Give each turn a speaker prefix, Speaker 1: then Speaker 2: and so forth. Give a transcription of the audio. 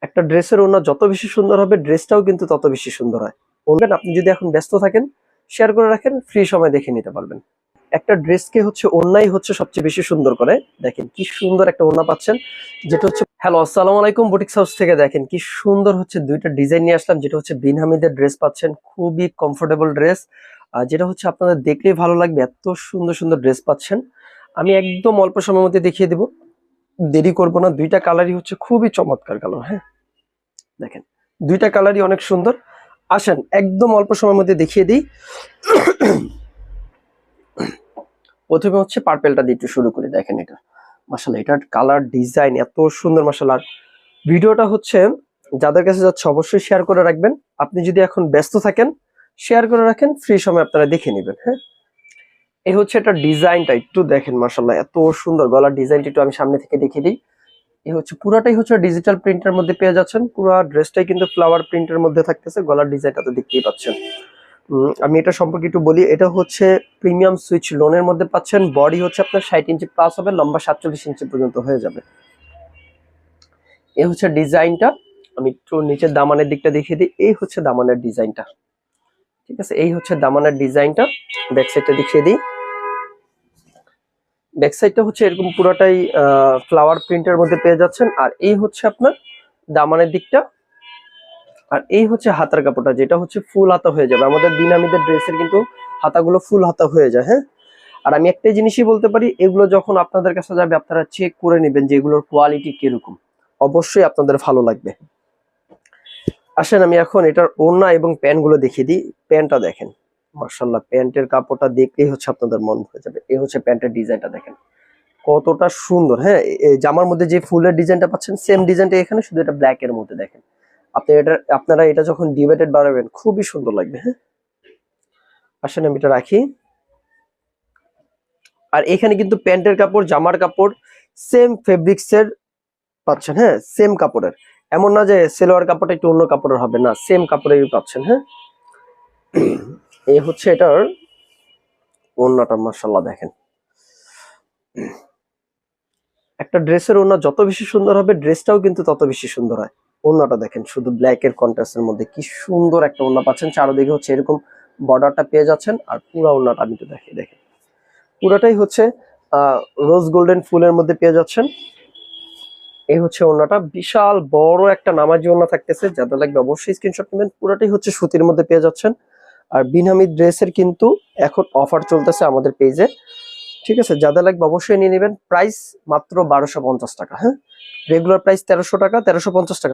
Speaker 1: একটা ড্রেসের ওড়না যত বেশি সুন্দর হবে ড্রেসটাও কিন্তু তত বেশি সুন্দর হয়। বলবেন আপনি যদি এখন ব্যস্ত থাকেন শেয়ার করে রাখেন, ফ্রি সময় দেখে নিতে পারবেন। একটা ড্রেসকে হচ্ছে ওড়নাই হচ্ছে সবচেয়ে বেশি সুন্দর করে। দেখেন কি সুন্দর একটা ওড়না পাচ্ছেন, যেটা হচ্ছে হ্যালো আসসালামু আলাইকুম বুটিক্স হাউস থেকে। দেখেন কি সুন্দর হচ্ছে দুইটা ডিজাইন নিয়ে আসলাম, যেটা হচ্ছে বিন হামিদের ড্রেস পাচ্ছেন, খুবই কমফোর্টেবল ড্রেস। আর যেটা হচ্ছে আপনাদের দেখলেই ভালো লাগবে, এত সুন্দর সুন্দর ড্রেস পাচ্ছেন। আমি একদম অল্প সময়ের মধ্যে দেখিয়ে দিব, দেরি করব না। দুইটা কালারই হচ্ছে খুবই চমৎকার কালার। হ্যাঁ দেখেন দুইটা কালারই অনেক সুন্দর। আসেন একদম অল্প সময়ের মধ্যে দেখিয়ে দিই। প্রথমে হচ্ছে পার্পেলটা দিয়ে একটু শুরু করি। দেখেন এটা মাশাআল্লাহ, এটার কালার ডিজাইন এত সুন্দর মাশাআল্লাহ। ভিডিওটা হচ্ছে যাদের কাছে যাচ্ছে অবশ্যই শেয়ার করে রাখবেন। আপনি যদি এখন ব্যস্ত থাকেন শেয়ার করে রাখেন, ফ্রি সময় আপনারা দেখে নেবেন। হ্যাঁ এই হচ্ছে এটা ডিজাইনটা, একটু দেখেন মাশাআল্লাহ এত সুন্দর। গলার ডিজাইনটা একটু আমি সামনে থেকে দেখিয়ে দিই। এই হচ্ছে পুরাটাই হচ্ছে ডিজিটাল প্রিন্টের মধ্যে পেয়ে যাচ্ছেন। পুরো ড্রেসটাই কিন্তু ফ্লাওয়ার প্রিন্টের মধ্যে থাকতেছে। গলার ডিজাইনটা তো দেখতেই পাচ্ছেন। আমি এটা সম্পর্কে একটু বলি। এটা হচ্ছে প্রিমিয়াম সুইচ লোনের মধ্যে পাচ্ছেন। বডি হচ্ছে আপনার 60 ইঞ্চি প্লাস হবে, লম্বা 47 ইঞ্চি পর্যন্ত হয়ে যাবে। এই হচ্ছে ডিজাইনটা। আমি একটু নিচের দামানের দিকটা দেখিয়ে দিই। এই হচ্ছে দামানের ডিজাইনটা, ঠিক আছে। এই হচ্ছে দামানের ডিজাইনটা। ব্যাক সাইডটা দেখিয়ে দিই। ব্যাক সাইডটা হচ্ছে এরকম পুরোটাই ফ্লাওয়ার প্রিন্টের মধ্যে পেয়ে যাচ্ছেন। আর এই হচ্ছে আপনার দামানের দিকটা। আর এই হচ্ছে হাতার কাপড়টা, যেটা হচ্ছে ফুল হাতা হয়ে যাবে। আমাদের বিনামিদের ড্রেসের কিন্তু হাতাগুলো ফুল হাতা হয়ে যায়। হ্যাঁ আর আমি একটাই জিনিসই বলতে পারি, এগুলো যখন আপনাদের কাছে যাবে আপনারা চেক করে নেবেন যে এগুলোর কোয়ালিটি কিরকম, অবশ্যই আপনাদের ভালো লাগবে। আসেন আমি এখন এটার ওড়না এবং প্যান্ট গুলো দেখিয়ে দিই। প্যান্টটা দেখেন মার্শাল্লাহ, প্যান্টের কাপড়টা দেখলেই হচ্ছে আপনাদের মন ভরে যাবে। এই হচ্ছে প্যান্টের ডিজাইনটা দেখেন কতটা সুন্দর। হ্যাঁ জামার মধ্যে যে ফুলের ডিজাইনটা পাচ্ছেন সেম ডিজাইনটা এখানে, শুধু এটা ব্ল্যাক এর মধ্যে। দেখেন আপনারা এটা যখন ডিবেটেড বানাবেন খুবই সুন্দর লাগবে। হ্যাঁ আসেন আমি এটা রাখি। আর এখানে কিন্তু প্যান্টের কাপড় জামার কাপড় সেম ফেব্রিক্স এর পাচ্ছেন। হ্যাঁ সেম কাপড়ের, এমন না যে সেলোয়ার কাপড়টা একটু অন্য কাপড়ের হবে, না সেম কাপড়েরই পাচ্ছেন। হ্যাঁ এই হচ্ছে এটার ওড়নাটা মাশাআল্লাহ। দেখেন একটা ড্রেসের ওড়না যত বেশি সুন্দর হবে ড্রেসটাও কিন্তু তত বেশি সুন্দর হয়। ওড়নাটা দেখেন শুধু ব্ল্যাক এর কন্ট্রাস্টের মধ্যে কি সুন্দর একটা ওড়না পাচ্ছেন। চারদিকে হচ্ছে এরকম বর্ডারটা পেয়ে যাচ্ছেন। আর পুরো ওড়নাটা আমি তো দেখিয়ে দেখেন পুরাটাই হচ্ছে রোজ গোল্ডেন ফুলের মধ্যে পেয়ে যাচ্ছেন। এই হচ্ছে ওড়নাটা, বিশাল বড় একটা নামাজি ওড়না থাকতেছে। যাদের লাগবে অবশ্যই স্ক্রিনশট নেবেন। পুরাটাই হচ্ছে সুতির মধ্যে পেয়ে যাচ্ছেন। আর বিনহামি ড্রেসের কিন্তু এখন অফার চলতেছে আমাদের পেজে, ঠিক আছে। যাদের লাগবে অবশ্যই নিয়ে নেবেন। প্রাইস মাত্র 1250 টাকা। হ্যাঁ রেগুলার প্রাইস 1300 টাকা, 1350 টাকা।